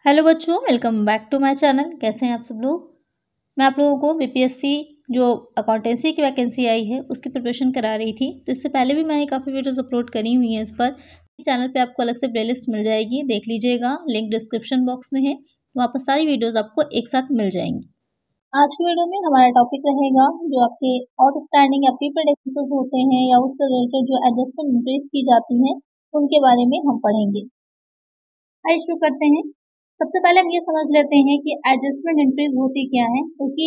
Hello बच्चों, welcome back to my channel. कैसे हैं आप सब लोग। मैं आप लोगों को बीपीएससी जो अकाउंटेंसी की वैकेंसी आई है उसकी प्रिपरेशन करा रही थी। तो इससे पहले भी मैंने काफ़ी वीडियोस अपलोड करी हुई हैं इस पर। चैनल पे आपको अलग से प्लेलिस्ट मिल जाएगी, देख लीजिएगा, लिंक डिस्क्रिप्शन बॉक्स में है। वहाँ पर सारी वीडियोज़ आपको एक साथ मिल जाएंगी। आज की वीडियो में हमारा टॉपिक रहेगा जो आपके आउटस्टैंडिंग या प्रीपेड एक्सपेंसेस होते हैं या उससे रिलेटेड जो एडजस्टमेंट इंक्रीज की जाती हैं उनके बारे में हम पढ़ेंगे। आइए शुरू करते हैं। सबसे पहले हम ये समझ लेते हैं कि एडजस्टमेंट एंट्रीज होती क्या है, क्योंकि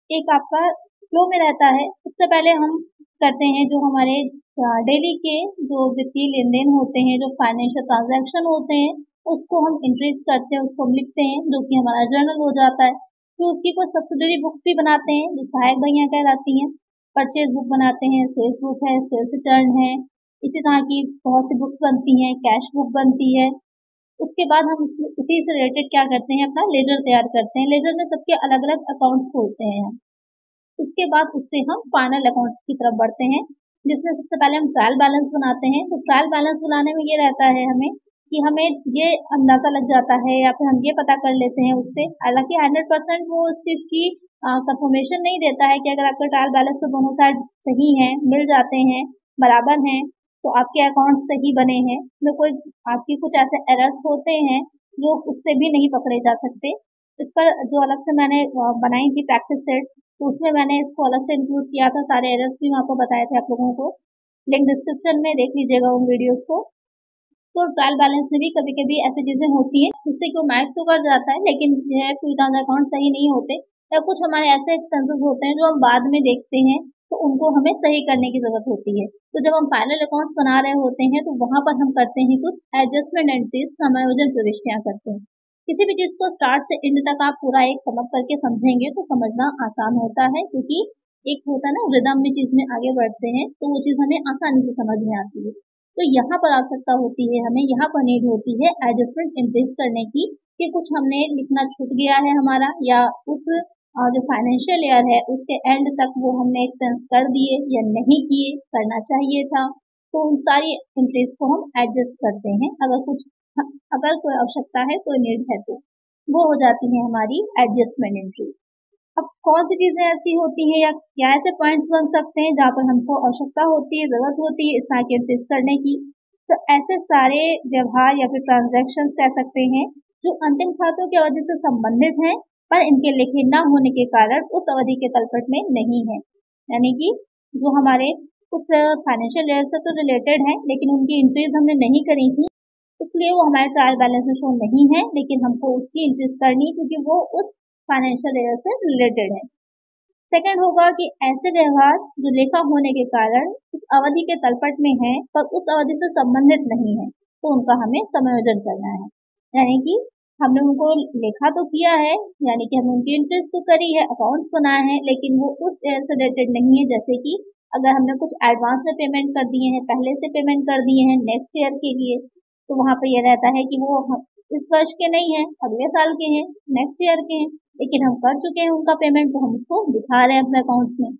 एक आपका फ्लो में रहता है। सबसे पहले हम करते हैं जो हमारे डेली के जो वित्तीय लेन देन होते हैं, जो फाइनेंशियल ट्रांजैक्शन होते हैं, उसको हम एंट्रीज करते हैं, उसको हम लिखते हैं, जो कि हमारा जर्नल हो जाता है। तो उसकी कुछ सब्सिडरी बुक्स भी बनाते हैं जो सहायक बहियां कहलाती हैं। परचेज बुक बनाते हैं, सेल्स बुक है, सेल्स रिटर्न है, इसी तरह की बहुत सी बुक्स बनती हैं, कैश बुक बनती है। उसके बाद हम उसी से रिलेटेड क्या करते हैं, अपना लेजर तैयार करते हैं। लेजर में सबके अलग अलग अकाउंट्स खोलते हैं हम। उसके बाद उससे हम फाइनल अकाउंट की तरफ बढ़ते हैं, जिसमें सबसे पहले हम ट्रायल बैलेंस बनाते हैं। तो ट्रायल बैलेंस बनाने में ये रहता है हमें ये अंदाजा लग जाता है या फिर हम ये पता कर लेते हैं उससे। हालांकि 100% वो उस चीज की कंफर्मेशन नहीं देता है कि अगर आपका ट्रायल बैलेंस तो दोनों साइड सही है, मिल जाते हैं, बराबर हैं, तो आपके अकाउंट सही बने हैं। में कोई आपकी कुछ ऐसे एरर्स होते हैं जो उससे भी नहीं पकड़े जा सकते। इस पर जो अलग से मैंने बनाई थी प्रैक्टिस सेट्स, तो उसमें मैंने इसको अलग से इंक्लूड किया था, सारे एरर्स भी वहाँ पर बताए थे आप लोगों को। लिंक डिस्क्रिप्शन में देख लीजिएगा उन वीडियोस को। तो ट्रायल बैलेंस में भी कभी कभी ऐसी चीजें होती हैं जिससे कि वो मैच तो कर जाता है, लेकिन जो है कोई अकाउंट सही नहीं होते, या कुछ हमारे ऐसे एक्सपेंसेस होते हैं जो हम बाद में देखते हैं, तो उनको हमें सही करने की जरूरत होती है। तो जब हम फाइनल अकाउंट्स बना रहे होते हैं तो वहां पर हम करते हैं कुछ एडजस्टमेंट एंट्रीज, समायोजन प्रविष्टियां करते हैं। किसी भी चीज को स्टार्ट से एंड तक आप पूरा एक समझ करके समझेंगे तो समझना आसान होता है, क्योंकि एक होता है ना रिदम में चीज में आगे बढ़ते हैं तो वो चीज हमें आसानी से समझ में आती है। तो यहाँ पर आवश्यकता होती है, हमें यहाँ पर नीड होती है एडजस्टमेंट इंक्रीज करने की, कि कुछ हमने लिखना छूट गया है हमारा, या उस जो फाइनेंशियल ईयर है उसके एंड तक वो हमने एक्सपेंस कर दिए या नहीं किए, करना चाहिए था। तो उन सारी एंट्रीज को हम एडजस्ट करते हैं। अगर कोई आवश्यकता है, कोई नीड है, तो वो हो जाती है हमारी एडजस्टमेंट एंट्रीज। अब कौन सी चीजें ऐसी होती हैं या क्या ऐसे पॉइंट्स बन सकते हैं जहाँ पर हमको आवश्यकता होती है, जरूरत होती है इस तरह के एंट्रीज करने की। तो ऐसे सारे व्यवहार या फिर ट्रांजैक्शन कह सकते हैं जो अंतिम खातों की अवधि से संबंधित हैं, पर इनके लिखे न होने के कारण उस अवधि के तलपट में नहीं है। यानी कि जो हमारे कुछ फाइनेंशियल ईयर से तो रिलेटेड है, लेकिन उनकी एंट्रीज हमने नहीं करी थी, इसलिए वो हमारे ट्रायल बैलेंस में शो नहीं है, लेकिन हमको उसकी एंट्रीज करनी है क्योंकि वो उस फाइनेंशियल ईयर से रिलेटेड है। सेकंड होगा कि ऐसे व्यवहार जो लेखा होने के कारण उस अवधि के तलपट में है पर उस अवधि से संबंधित नहीं है, तो उनका हमें समायोजन करना है। यानी कि हमने उनको लेखा तो किया है, यानी कि हमने उनकी इंटरेस्ट तो करी है, अकाउंट्स बनाए हैं, लेकिन वो उस ईयर से रिलेटेड नहीं है। जैसे कि अगर हमने कुछ एडवांस में पेमेंट कर दिए हैं, पहले से पेमेंट कर दिए हैं नेक्स्ट ईयर के लिए, तो वहां पर यह रहता है कि वो इस वर्ष के नहीं है, अगले साल के हैं, नेक्स्ट ईयर के हैं, लेकिन हम कर चुके हैं उनका पेमेंट, तो हम उसको दिखा रहे हैं अपने अकाउंट्स में।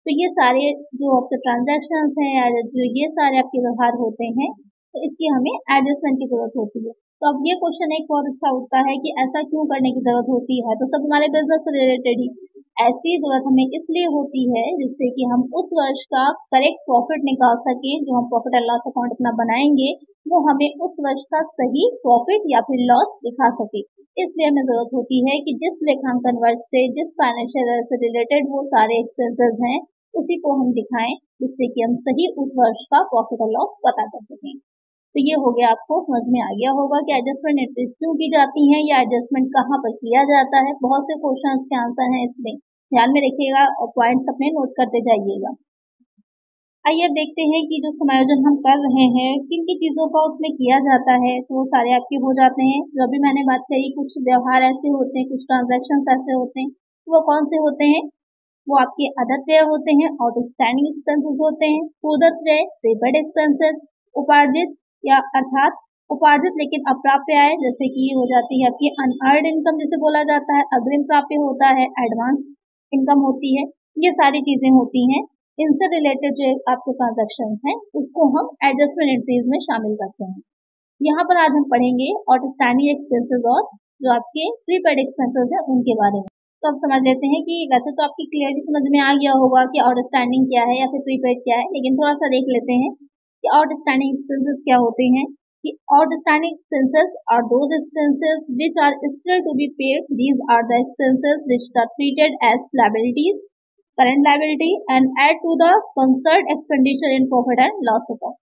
तो ये सारे जो आपके ट्रांजैक्शन हैं या जो ये सारे आपके व्यवहार होते हैं, तो इसकी हमें एडजस्टमेंट की जरूरत होती है। तो अब ये क्वेश्चन एक बहुत अच्छा उठता है कि ऐसा क्यों करने की जरूरत होती है। तो सब हमारे बिजनेस से रिलेटेड ही ऐसी जरूरत हमें इसलिए होती है जिससे कि हम उस वर्ष का करेक्ट प्रॉफिट निकाल सकें। जो हम प्रॉफिट एंड लॉस अकाउंट अपना बनाएंगे वो हमें उस वर्ष का सही प्रॉफिट या फिर लॉस दिखा सके। इसलिए हमें जरूरत होती है कि जिस लेखांकन वर्ष से, जिस फाइनेंशियल ईयर से रिलेटेड वो सारे एक्सपेंसेस हैं, उसी को हम दिखाएं, जिससे कि हम सही उस वर्ष का प्रॉफिट और लॉस पता कर सकें। तो ये हो गया, आपको समझ में आ गया होगा कि एडजस्टमेंट एंट्रीज क्यों की जाती हैं या एडजस्टमेंट कहाँ पर किया जाता है। बहुत से क्वेश्चन के आंसर हैं इसमें, ध्यान में रखिएगा और पॉइंट्स अपने नोट करते जाइएगा। आइए अब देखते हैं कि जो समायोजन हम कर रहे हैं किन की चीजों का उसमें किया जाता है। तो वो सारे आपके हो जाते हैं जो अभी मैंने बात करी। कुछ व्यवहार ऐसे होते हैं, कुछ ट्रांजैक्शन ऐसे होते हैं, वो कौन से होते हैं? वो आपके अदत्त व्यय होते हैं, आउटस्टैंडिंग एक्सपेंसेस होते हैं, पूर्वदत्त व्यय, प्रीपेड एक्सपेंसेस, उपार्जित या अर्थात उपार्जित लेकिन अप्राप्य आय, जैसे कि हो जाती है आपकी अनअर्न्ड इनकम जिसे बोला जाता है, अग्रिम प्राप्य होता है, एडवांस इनकम होती है। ये सारी चीजें होती हैं। इनसे रिलेटेड जो आपके ट्रांजेक्शन हैं उसको हम एडजस्टमेंट एंट्रीज में शामिल करते हैं। यहाँ पर आज हम पढ़ेंगे आउटस्टैंडिंग एक्सपेंसेस और जो आपके प्रीपेड एक्सपेंसेस हैं उनके बारे में। तो अब समझ लेते हैं कि वैसे तो आपकी क्लियरली समझ में आ गया होगा कि आउटस्टैंडिंग क्या है या फिर प्रीपेड क्या है, लेकिन थोड़ा सा देख लेते हैं कि आउटस्टैंडिंग एक्सपेंसेस क्या होते हैं। कि outstanding expenses are those expenses which are still to be paid. These are the expenses which are treated as liabilities, current liability and add to the concerned expenditure in profit and loss account.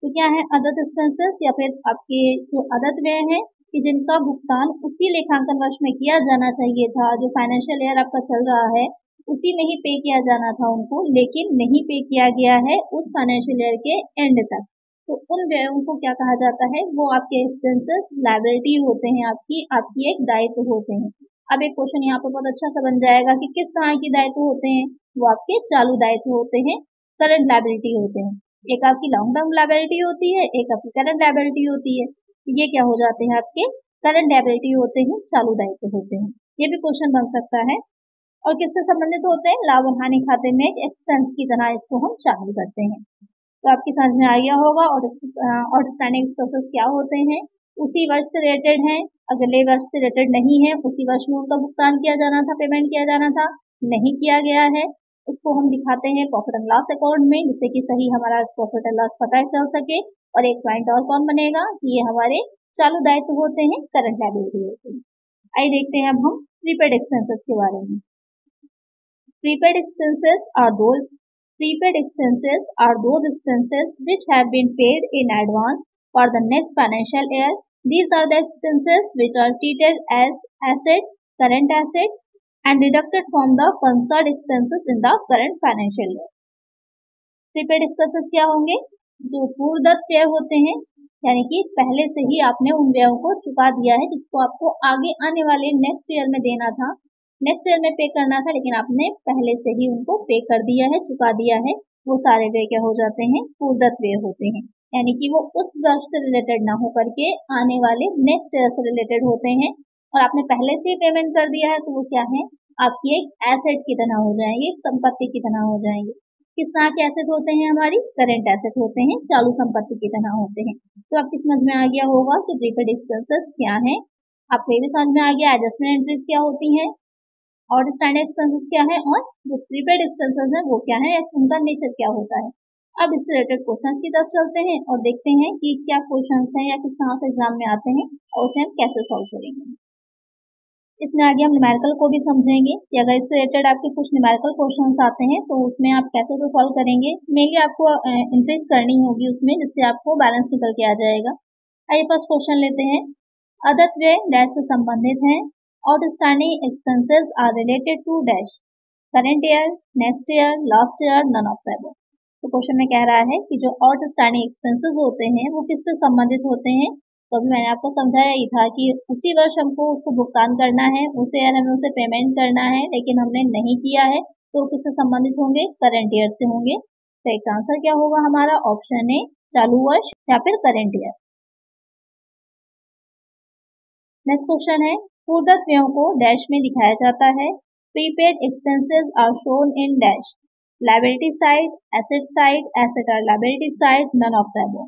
तो क्या है अदद expenses या फिर आपके जो अदद व्यय हैं कि जिनका भुगतान उसी लेखांकन वर्ष में किया जाना चाहिए था, जो फाइनेंशियल ईयर आपका चल रहा है उसी में ही पे किया जाना था उनको, लेकिन नहीं पे किया गया है उस फाइनेंशियल ईयर के एंड तक। तो उन व्ययों को क्या कहा जाता है, वो आपके एक्सपेंसेस लायबिलिटी होते हैं, आपकी एक दायित्व होते हैं। अब एक क्वेश्चन यहाँ पर बहुत अच्छा सा बन जाएगा कि किस तरह के दायित्व होते हैं। वो आपके चालू दायित्व होते हैं, करंट लायबिलिटी होते हैं। एक आपकी लॉन्ग टर्म लायबिलिटी होती है, एक आपकी करंट लायबिलिटी होती है। ये क्या हो जाते हैं, आपके करंट लायबिलिटी होते हैं, चालू दायित्व होते हैं। ये भी क्वेश्चन बन सकता है। और किससे संबंधित होते हैं, लाभ और हानि खाते में एक एक्सपेंस की तरह इसको हम शामिल करते हैं। तो आपकी समझ में आ गया होगा आउटस्टैंडिंग एक्सपेंसेस क्या होते हैं। उसी वर्ष से रिलेटेड हैं, अगले वर्ष से रिलेटेड नहीं है, उसी वर्ष में उनका भुगतान किया जाना था, पेमेंट किया जाना था, नहीं किया गया है, उसको हम दिखाते हैं प्रॉफिट एंड लॉस अकाउंट में, जिससे कि सही हमारा प्रॉफिट एंड लॉस पता चल सके। और एक पॉइंट और कौन बनेगा कि ये हमारे चालू दायित्व होते हैं, करंट लायबिलिटी होते हैं। आइए देखते हैं अब हम प्रीपेड एक्सपेंसेस के बारे में। Prepaid expenses are those expenses which have been paid in advance for the next financial year. These are the expenses which are treated as current asset, and deducted from the concerned expenses in the current financial year. Prepaid expenses क्या होंगे, जो पूर्वदत्त व्यय होते हैं, यानी कि पहले से ही आपने उन व्ययों को चुका दिया है जिसको आपको आगे आने वाले नेक्स्ट ईयर में देना था, नेक्स्ट ईयर में पे करना था, लेकिन आपने पहले से ही उनको पे कर दिया है, चुका दिया है। वो सारे व्यय क्या हो जाते हैं, पूर्वदत्त व्यय होते हैं, यानी कि वो उस वर्ष से रिलेटेड ना होकर के आने वाले नेक्स्ट ईयर से रिलेटेड होते हैं। और आपने पहले से ही पेमेंट कर दिया है तो वो क्या है, आपकी एक एसेट की तरह हो जाएंगे, संपत्ति की तरह हो जाएंगे। किस तरह के एसेट होते हैं, हमारी करंट एसेट होते हैं, चालू संपत्ति की तरह होते हैं। तो आपकी समझ में आ गया होगा कि प्रीपेड एक्सपेंसेस क्या है। आपको ये भी समझ में आ गया एडजस्टमेंट एंट्रीज क्या होती हैं, आउटस्टैंडिंग एक्सपेंसेस क्या है, और जो प्रीपेड एक्सपेंसेस हैं वो क्या है, उनका नेचर क्या होता है। अब इससे रिलेटेड क्वेश्चंस की तरफ चलते हैं और देखते हैं कि क्या क्वेश्चंस हैं या किस तरह से एग्जाम में आते हैं और उसे हम कैसे सॉल्व करेंगे। इसमें आगे हम न्यूमेरिकल को भी समझेंगे कि अगर इससे रिलेटेड आपके कुछ न्यूमेरिकल क्वेश्चंस आते हैं तो उसमें आप कैसे उसे सॉल्व करेंगे। मेनली आपको इंक्रीज करनी होगी उसमें, जिससे आपको बैलेंस निकल के आ जाएगा। आइए फर्स्ट क्वेश्चन लेते हैं। अदत्त व्यय डैश से संबंधित हैं। Outstanding expenses are related to dash, current year, next year, last year, none of the above। तो क्वेश्चन में कह रहा है कि जो आउटस्टैंडिंग एक्सपेंसेस होते हैं वो किससे संबंधित होते हैं। तो अभी मैंने आपको समझाया ही था कि उसी वर्ष हमको उसको भुगतान करना है, उसे ईयर हमें उसे पेमेंट करना है, लेकिन हमने नहीं किया है, तो किससे संबंधित होंगे, करंट ईयर से होंगे। तो इसका आंसर क्या होगा हमारा, ऑप्शन ए चालू वर्ष या फिर करंट ईयर। नेक्स्ट क्वेश्चन है, पूर्वदत्त व्ययों को डैश में दिखाया जाता है। Prepaid expenses are shown in dash, liability side, asset और liability side, none of the above.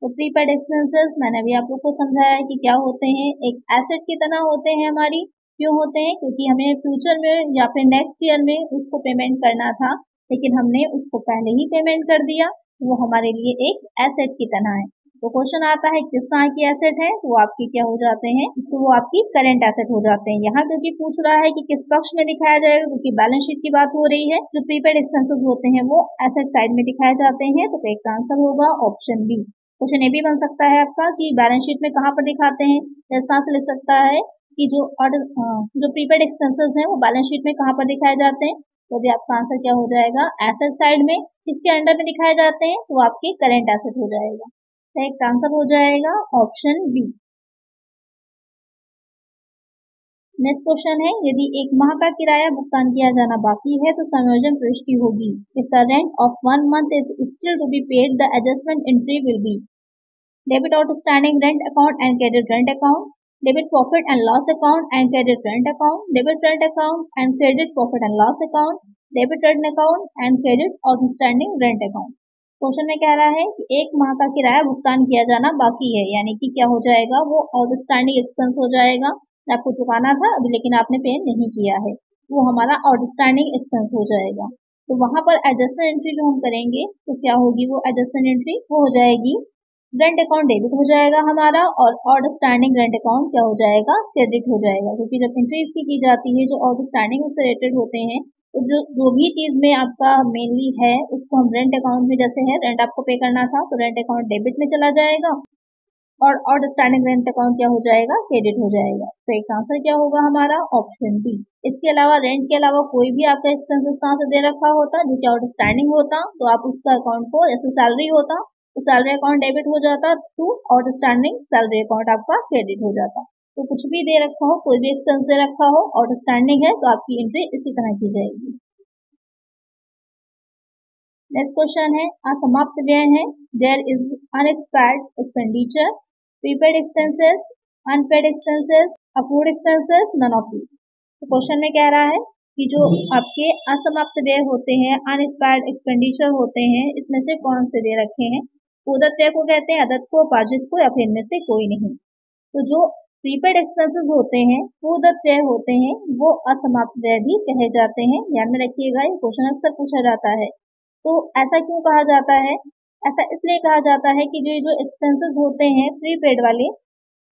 तो प्रीपेड एक्सपेंसेस मैंने अभी आप लोग को समझाया है कि क्या होते हैं, एक एसेट की तरह होते हैं हमारी। क्यों होते हैं, क्योंकि हमें फ्यूचर में या फिर नेक्स्ट ईयर में उसको पेमेंट करना था, लेकिन हमने उसको पहले ही पेमेंट कर दिया, वो हमारे लिए एक एसेट की तरह है। तो क्वेश्चन आता है किस तरह की एसेट है, तो वो आपकी क्या हो जाते हैं, तो वो आपकी करंट एसेट हो जाते हैं। यहाँ क्योंकि पूछ रहा है कि किस पक्ष में दिखाया जाएगा, क्योंकि बैलेंस शीट की बात हो रही है, जो प्रीपेड एक्सपेंसेस होते हैं वो एसेट साइड में दिखाए जाते हैं। तो एक आंसर होगा ऑप्शन बी। क्वेश्चन ये भी बन सकता है आपका कि बैलेंस शीट में कहाँ पर दिखाते हैं, इस तरह से लिख सकता है कि जो प्रीपेड एक्सपेंसेस हैं वो बैलेंस शीट में कहाँ पर दिखाए जाते हैं। तो भी आपका आंसर क्या हो जाएगा, एसेट साइड में, किसके अंडर में दिखाए जाते हैं, तो आपके करंट एसेट हो जाएगा। करेक्ट आंसर हो जाएगा ऑप्शन बी। नेक्स्ट क्वेश्चन है, यदि एक माह का किराया भुगतान किया जाना बाकी है तो समायोजन प्रविष्टि होगी। If the rent of 1 month is still to be paid, the adjustment entry will be debit outstanding rent account and credit rent account, debit profit and loss account and credit rent account, debit rent account and credit profit and loss account, debit rent account and credit outstanding rent account। Question में कह रहा है कि 1 माह का किराया भुगतान किया जाना बाकी है, यानी कि क्या हो जाएगा, वो आउटस्टैंडिंग एक्सपेंस हो जाएगा। आपको चुकाना था अभी लेकिन आपने पे नहीं किया है, वो हमारा आउटस्टैंडिंग एक्सपेंस हो जाएगा। तो वहां पर एडजस्टमेंट एंट्री जो हम करेंगे तो क्या होगी, वो एडजस्टमेंट एंट्री वो हो जाएगी रेंट अकाउंट डेबिट हो जाएगा हमारा, और आउटस्टैंडिंग रेंट अकाउंट क्या हो जाएगा, क्रेडिट हो जाएगा। क्योंकि जब एंट्री इसकी की जाती है जो आउटस्टैंडिंग से रिलेटेड होते हैं, तो जो भी चीज में आपका मेनली है उसको हम रेंट अकाउंट में, जैसे है रेंट आपको पे करना था तो रेंट अकाउंट डेबिट में चला जाएगा, और आउटस्टैंडिंग रेंट अकाउंट क्या हो जाएगा, क्रेडिट हो जाएगा। तो एक आंसर क्या होगा हमारा, ऑप्शन बी। इसके अलावा रेंट के अलावा कोई भी आपका एक्सपेंसेस कहाँ से दे रखा होता जो कि आउटस्टैंडिंग होता, तो आप उसका अकाउंट को, जैसे सैलरी होता तो सैलरी अकाउंट डेबिट हो जाता टू आउटस्टैंडिंग सैलरी अकाउंट आपका क्रेडिट हो जाता। तो कुछ भी दे रखा हो, कोई भी एक्सपेंस दे रखा हो, आउटस्टैंडिंग है तो आपकी एंट्री इसी तरह की जाएगी। नेक्स्ट क्वेश्चन है, असमाप्त व्यय है, there is unexpired expenditure, prepaid expenses, unpaid expenses, approved expenses, none of these. तो क्वेश्चन में कह रहा है कि जो आपके असमाप्त व्यय होते हैं, अनएक्सपायर्ड एक्सपेंडिचर होते हैं, इसमें से कौन से दे रखे हैं। पूर्वदत्त व्यय को कहते हैं, अदत्त को, उपार्जित को, या फिर इनमें से कोई नहीं। तो जो प्रीपेड एक्सपेंसेस होते हैं, पूर्वदत्त व्यय होते हैं, वो असमाप्त व्यय भी कहे जाते हैं। ध्यान में रखिएगा, ये क्वेश्चन अक्सर पूछा जाता है। तो ऐसा क्यों कहा जाता है, ऐसा इसलिए कहा जाता है कि जो एक्सपेंसेस होते हैं प्रीपेड वाले,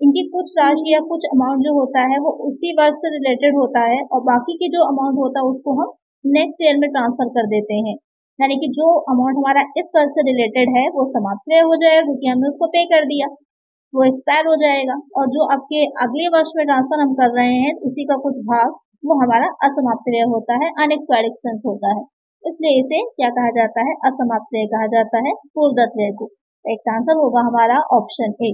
इनकी कुछ राशि या कुछ अमाउंट जो होता है वो उसी वर्ष से रिलेटेड होता है, और बाकी की जो अमाउंट होता है उसको हम नेक्स्ट ईयर में ट्रांसफर कर देते हैं। यानी कि जो अमाउंट हमारा इस वर्ष से रिलेटेड है वो समाप्त व्यय हो जाएगा, क्योंकि हमने उसको पे कर दिया, वो एक्सपायर हो जाएगा। और जो आपके अगले वर्ष में ट्रांसफर हम कर रहे हैं उसी का कुछ भाग वो हमारा असमाप्त व्यय होता है, अनएक्सपायर्ड एक्सपेंस होता है। इसलिए इसे क्या कहा जाता है, असमाप्त व्यय कहा जाता है पूर्वदत्त व्यय को। एक आंसर होगा हमारा ऑप्शन ए।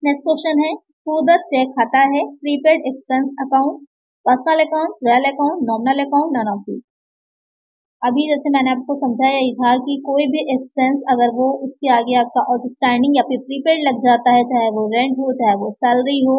नेक्स्ट क्वेश्चन है, पूर्वदत्त व्यय खाता है, prepaid expense account, personal account, real account, nominal account, none of these. अभी जैसे मैंने आपको समझाया ही था कि कोई भी एक्सपेंस अगर वो उसके आगे आपका आउटस्टैंडिंग या फिर प्रीपेड लग जाता है, चाहे वो रेंट हो, चाहे वो सैलरी हो,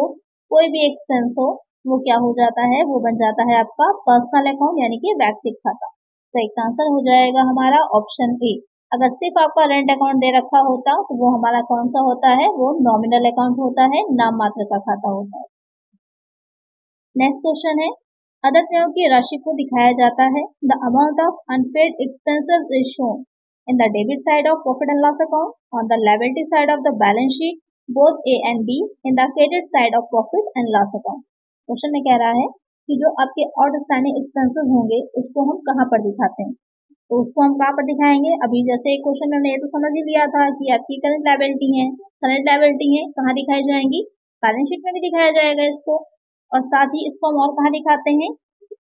कोई भी एक्सपेंस हो, वो क्या हो जाता है, वो बन जाता है आपका पर्सनल अकाउंट, यानी कि व्यक्तिगत खाता। तो एक आंसर हो जाएगा हमारा ऑप्शन ए। अगर सिर्फ आपका रेंट अकाउंट दे रखा होता तो वो हमारा कौन सा होता है, वो नॉमिनल अकाउंट होता है, नाम मात्र का खाता होता है। नेक्स्ट क्वेश्चन है, अदत्त व्ययों की राशि को दिखाया जाता है, the amount of unpaid expenses is shown in the debit side of profit and loss account, on the liability side of the balance sheet, both A and B, in the credit side of profit and loss account. Question में कह रहा है कि जो आपके outstanding expenses होंगे उसको हम कहाँ पर दिखाते हैं, तो उसको हम कहाँ पर दिखाएंगे। अभी जैसे क्वेश्चन में हमने ये तो समझ ही लिया था कि आपकी करंट लायबिलिटी है, करंट लायबिलिटी है कहाँ दिखाई जाएंगी, बैलेंस शीट में भी दिखाया जाएगा इसको, और साथ ही इसको हम और कहाँ दिखाते हैं,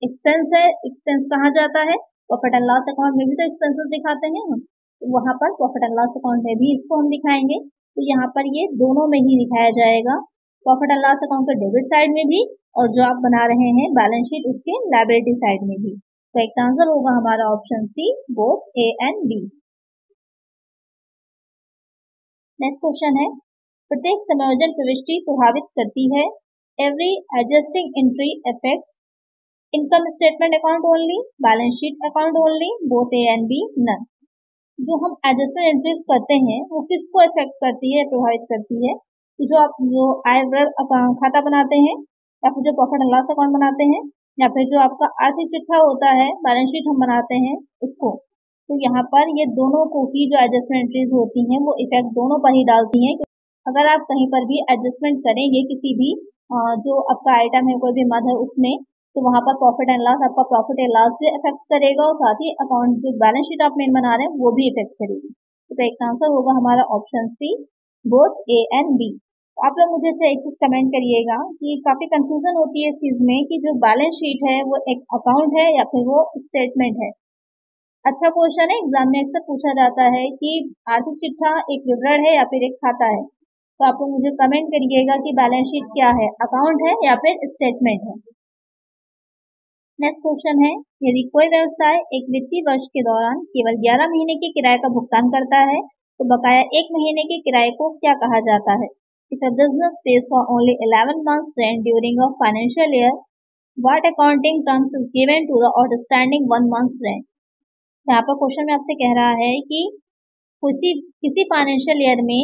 एक्सपेंस है, एक्सपेंस कहाँ जाता है, प्रॉफिट एंड लॉस अकाउंट में भी तो एक्सपेंसेस दिखाते हैं हम, तो वहां पर प्रॉफिट एंड लॉस अकाउंट में भी इसको हम दिखाएंगे। तो यहाँ पर ये दोनों में ही दिखाया जाएगा, प्रॉफिट एंड लॉस अकाउंट के डेबिट साइड में भी, और जो आप बना रहे हैं बैलेंस शीट उसके लायबिलिटी साइड में भी। तो एक आंसर होगा हमारा option C, both A and B. Next question है, प्रत्येक समायोजन प्रविष्टि प्रभावित करती है, every adjusting entry affects income statement account only, balance sheet account only, both A and B, none. जो हम एडजस्टमेंट एंट्रीज करते हैं वो किसको इफेक्ट करती है, प्रभावित करती है, तो जो आप जो आय व्यय खाता बनाते हैं, या फिर जो प्रॉफिट एंड लॉस अकाउंट बनाते हैं, या फिर जो आपका आर्थिक चिट्ठा होता है, बैलेंस शीट हम बनाते हैं उसको। तो यहाँ पर ये दोनों को ही जो एडजस्टमेंट एंट्रीज होती हैं वो इफेक्ट दोनों पर ही डालती हैं। अगर आप कहीं पर भी एडजस्टमेंट करेंगे किसी भी जो आपका आइटम है, कोई भी मद है उसमें, तो वहां पर प्रॉफिट एंड लॉस, आपका प्रॉफिट एंड लॉस भी इफेक्ट करेगा, और साथ ही अकाउंट जो बैलेंस शीट आप मेन बना रहे हैं वो भी इफेक्ट करेगी। तो एक आंसर होगा हमारा option C, both A and B. आप लोग मुझे एक चीज कमेंट करिएगा कि काफी कंफ्यूजन होती है इस चीज में कि जो बैलेंस शीट है वो एक अकाउंट है या फिर वो स्टेटमेंट है। अच्छा क्वेश्चन है, एग्जाम में अक्सर पूछा जाता है कि आर्थिक चिट्ठा एक विवरण है या फिर एक खाता है। तो आप लोग मुझे कमेंट करिएगा कि बैलेंस शीट क्या है, अकाउंट है या फिर स्टेटमेंट है। नेक्स्ट क्वेश्चन है, यदि कोई व्यवसाय एक वित्तीय वर्ष के दौरान केवल 11 महीने के किराए का भुगतान करता है तो बकाया 1 महीने के किराए को क्या कहा जाता है। If a business pays for only 11 months rent during a financial year, what accounting terms is given to the outstanding 1 month's rent? यहाँ पर क्वेश्चन में आपसे कह रहा है कि किसी फाइनेंशियल ईयर में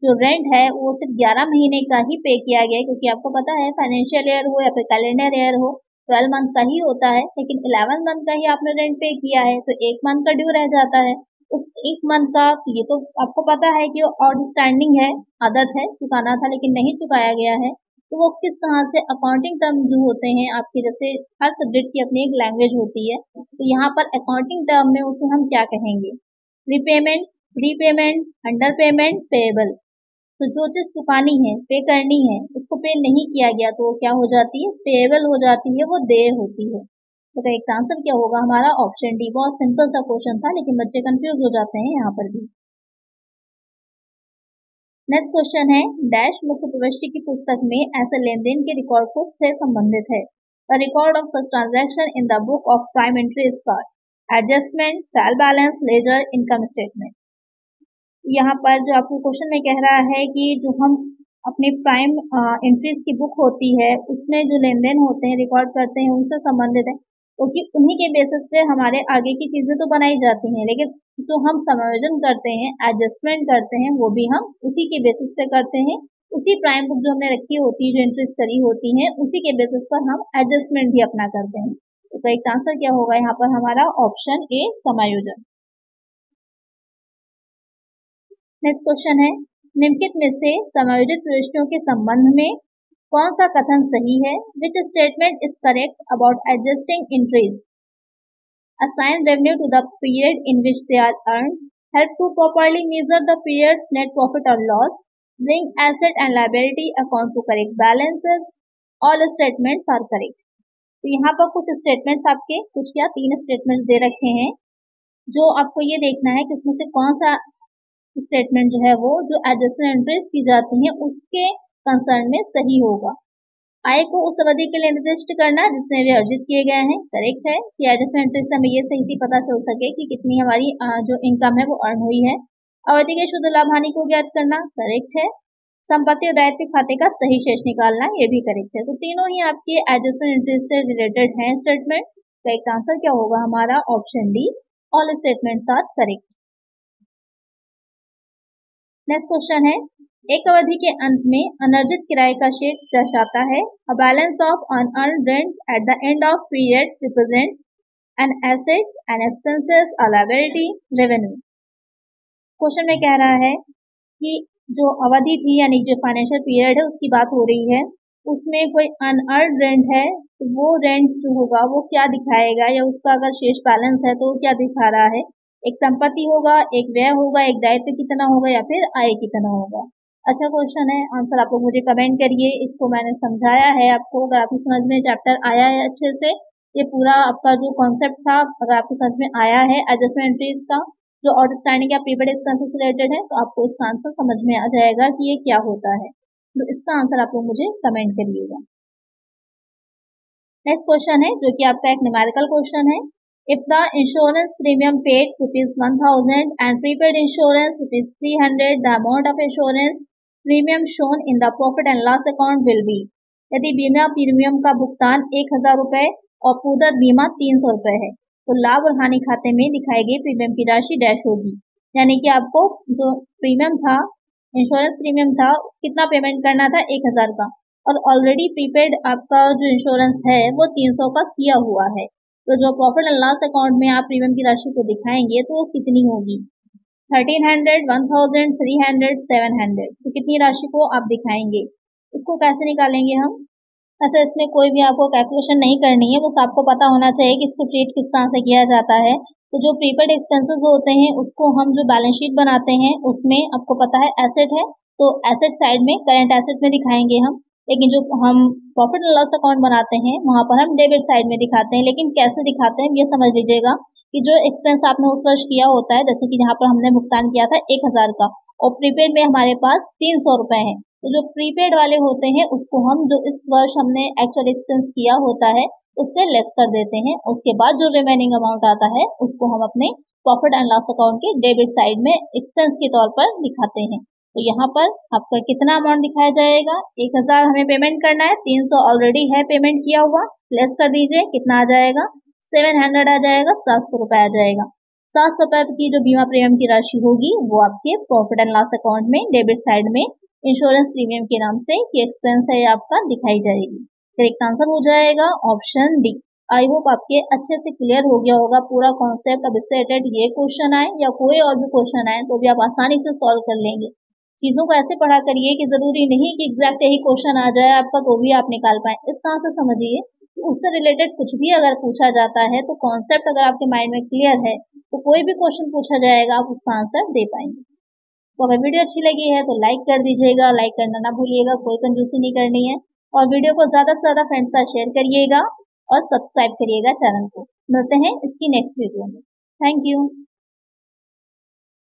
जो रेंट है वो सिर्फ 11 महीने का ही पे किया गया है, क्योंकि आपको पता है फाइनेंशियल ईयर हो या फिर कैलेंडर ईयर हो 12 मंथ का ही होता है, लेकिन 11 मंथ का ही आपने रेंट पे किया है तो 1 मंथ का ड्यू रह जाता है। उस 1 मंथ का ये तो आपको पता है कि आउटस्टैंडिंग है, आदत है, चुकाना था लेकिन नहीं चुकाया गया है, तो वो किस तरह से अकाउंटिंग टर्म जो होते हैं आपके, जैसे हर सब्जेक्ट की अपनी एक लैंग्वेज होती है, तो यहाँ पर अकाउंटिंग टर्म में उसे हम क्या कहेंगे? Repayment, prepayment, under payment, payable. तो जो चीज चुकानी है, पे करनी है, उसको पे नहीं किया गया तो वो क्या हो जाती है? पेएबल हो जाती है, वो देय होती है। तो करेक्ट आंसर क्या होगा हमारा? Option D. बहुत सिंपल सा क्वेश्चन था लेकिन बच्चे कंफ्यूज हो जाते हैं यहाँ पर भी। नेक्स्ट क्वेश्चन है, डैश मुख्य प्रविष्टि की पुस्तक में ऐसे लेन देन के रिकॉर्ड को से संबंधित है। The record of such transaction in the book of prime entry is called adjustment, trial balance, ledger, income statement. यहाँ पर जो आपको क्वेश्चन में कह रहा है कि जो हम अपनी प्राइम एंट्रीज की बुक होती है उसमें जो लेन देन होते हैं, रिकॉर्ड करते हैं, उनसे संबंधित है, क्योंकि उन्हीं के बेसिस पे हमारे आगे की चीजें तो बनाई जाती हैं, लेकिन जो हम समायोजन करते हैं, एडजस्टमेंट करते हैं, वो भी हम उसी के बेसिस पे करते हैं। उसी प्राइम बुक जो हमने रखी होती है, जो एंट्रीज करी होती हैं, उसी के बेसिस पर हम एडजस्टमेंट भी अपना करते हैं। तो करेक्ट आंसर क्या होगा यहाँ पर हमारा? ऑप्शन ए, समायोजन। नेक्स्ट क्वेश्चन है, निम्नलिखित में से समायोजित प्रविष्टियों के संबंध में कौन सा कथन सही है? Which statement is correct about adjusting entries? Assign revenue to the period in which they are earned, help to properly measure the period's net profit or loss, bring asset and liability account to correct balances, all statements are correct। तो यहाँ पर कुछ statements आपके, कुछ क्या 3 statements दे रखे हैं, जो आपको ये देखना है कि उसमें से कौन सा स्टेटमेंट जो है वो जो एडजस्टमेंट एंट्रीज की जाती हैं उसके कंसर्न में सही होगा। आय को उस अवधि के लिए निर्दिष्ट करना जिसमें वे अर्जित किए गए हैं, करेक्ट है कि एडजस्टमेंट एंट्रीज से हमें ये सही से पता चल सके कि कितनी हमारी जो इनकम है वो अर्न हुई है। अवधि के शुद्ध लाभ हानि को ज्ञात करना, करेक्ट है। संपत्ति और दायित्व खाते का सही शेष निकालना, ये भी करेक्ट है। तो तीनों ही आपके एडजस्टमेंट एंट्रीज से रिलेटेड हैं स्टेटमेंट। करेक्ट आंसर क्या होगा हमारा? Option D, all statements are correct. Next question है, एक अवधि के अंत में अनर्जित किराए का शेष दर्शाता है। A balance of unearned rent at the end of period represents an asset, an expenses, a liability, revenue. Question में कह रहा है कि जो अवधि थी यानी जो फाइनेंशियल पीरियड है उसकी बात हो रही है, उसमें कोई अनअर्न्ड रेंट है तो वो रेंट जो होगा वो क्या दिखाएगा, या उसका अगर शेष बैलेंस है तो वो क्या दिखा रहा है? एक संपत्ति होगा, एक व्यय होगा, एक दायित्व कितना होगा या फिर आय कितना होगा। अच्छा क्वेश्चन है, आंसर आप लोग मुझे कमेंट करिए। इसको मैंने समझाया है आपको, अगर आपकी समझ में चैप्टर आया है अच्छे से, ये पूरा आपका जो कॉन्सेप्ट था अगर आपकी समझ में आया है एडजस्टमेंट एंट्रीज का जो आउटस्टैंडिंग या प्रीपेड एक्सपेंसेस से रिलेटेड है, तो आपको इसका आंसर समझ में आ जाएगा कि ये क्या होता है। तो इसका आंसर आप लोग मुझे कमेंट करिएगा। नेक्स्ट क्वेश्चन है जो कि आपका एक न्यूमेरिकल क्वेश्चन है। If the insurance premium paid ₹1000 and prepaid insurance ₹300, the amount of insurance premium shown in the profit and loss account will be। यदि बीमा प्रीमियम का भुगतान 1000 रुपए और पूरक बीमा 300 रुपए है, तो लाभ और हानि खाते में दिखाई गई प्रीमियम की राशि डैश होगी। यानी कि आपको जो प्रीमियम था, इंश्योरेंस प्रीमियम था, कितना पेमेंट करना था? 1000 का, और ऑलरेडी प्रीपेड आपका जो इंश्योरेंस है वो 300 का किया हुआ है। तो जो प्रॉफिट एंड लॉस अकाउंट में आप प्रीमियम की राशि को दिखाएंगे तो वो कितनी होगी? 1300, 1000, 300, 700। तो कितनी राशि को आप दिखाएंगे? इसको कैसे निकालेंगे हम? ऐसा इसमें कोई भी आपको कैलकुलेशन नहीं करनी है, बस आपको पता होना चाहिए कि इसको ट्रीट किस तरह से किया जाता है। तो जो प्रीपेड एक्सपेंसेस होते हैं उसको हम जो बैलेंस शीट बनाते हैं उसमें आपको पता है एसेट है, तो एसेट साइड में करंट एसेट में दिखाएंगे हम, लेकिन जो हम प्रॉफिट एंड लॉस अकाउंट बनाते हैं वहां पर हम डेबिट साइड में दिखाते हैं। लेकिन कैसे दिखाते हैं ये समझ लीजिएगा कि जो एक्सपेंस आपने उस वर्ष किया होता है, जैसे कि जहाँ पर हमने भुगतान किया था 1000 का और प्रीपेड में हमारे पास 300 रुपए है, तो जो प्रीपेड वाले होते हैं उसको हम जो इस वर्ष हमने एक्चुअल एक्सपेंस किया होता है उससे लेस कर देते हैं। उसके बाद जो रिमेनिंग अमाउंट आता है उसको हम अपने प्रॉफिट एंड लॉस अकाउंट के डेबिट साइड में एक्सपेंस के तौर पर दिखाते हैं। तो यहाँ पर आपका कितना अमाउंट दिखाया जाएगा? 1000 हमें पेमेंट करना है, 300 ऑलरेडी है पेमेंट किया हुआ, लेस कर दीजिए, कितना आ जाएगा? 700 आ जाएगा, 700 रुपए आ जाएगा। 700 रुपए की जो बीमा प्रीमियम की राशि होगी वो आपके प्रॉफिट एंड लॉस अकाउंट में डेबिट साइड में इंश्योरेंस प्रीमियम के नाम से ये एक्सपेंस है आपका दिखाई जाएगी। करेक्ट आंसर हो जाएगा ऑप्शन डी। आई होप आपके अच्छे से क्लियर हो गया होगा पूरा कॉन्सेप्ट। अब इससे रिलेटेड ये क्वेश्चन आए या कोई और भी क्वेश्चन आए तो भी आप आसानी से सॉल्व कर लेंगे। चीजों को ऐसे पढ़ा करिए कि जरूरी नहीं कि एग्जैक्ट यही क्वेश्चन आ जाए आपका तो भी आप निकाल पाए। इस तरह से समझिए उससे रिलेटेड कुछ भी अगर पूछा जाता है तो कॉन्सेप्ट अगर आपके माइंड में क्लियर है तो कोई भी क्वेश्चन पूछा जाएगा आप उसका आंसर दे पाएंगे। तो अगर वीडियो अच्छी लगी है तो लाइक कर दीजिएगा, लाइक करना ना भूलिएगा, कोई कंजूसी नहीं करनी है। और वीडियो को ज्यादा से ज्यादा फ्रेंड्स के साथ शेयर करिएगा और सब्सक्राइब करिएगा चैनल को। मिलते हैं इसकी नेक्स्ट वीडियो में। Thank you.